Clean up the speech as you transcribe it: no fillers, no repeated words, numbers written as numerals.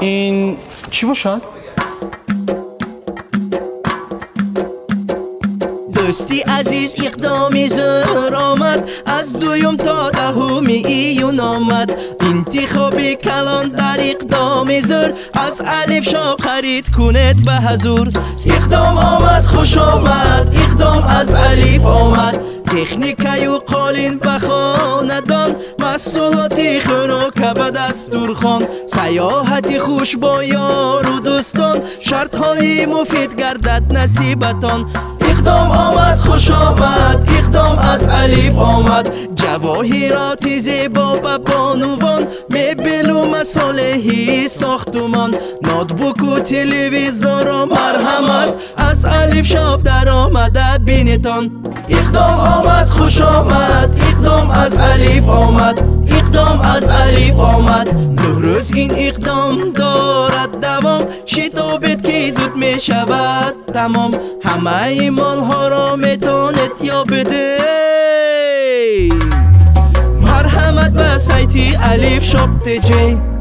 این چی باشد؟ دوستی عزیز اقدامی زور آمد، از دویم تا دهم ایون آمد. انتخابی کلان در اقدامی زور، از الف شاب خرید کنید به حضور. اقدام آمد خوش آمد، اقدام از الف آمد. تکنیکای و قالین به خاندان، محصولاتی خوراک به دستورخوان. سیاحتی خوش با یار و دوستان، شرطهای مفید گردد نصیبتان. اقدام آمد خوش آمد، اقدام از الف آمد. جواهراتی زیبا به بانوان، مبل و مصالحی ساختمان. نوتبوک و تلویزور و مرحمت، از الف شاب در آمده بینتان. اقدام آمد خوش آمد، اقدام از الف آمد. اقدام از الف آمد. 9 روز این اقدام دارد دوام، شتابت که زود می شود تمام. همه مال ها را میتونید یا بده. مرحمت به سایتی الف شاب تجی.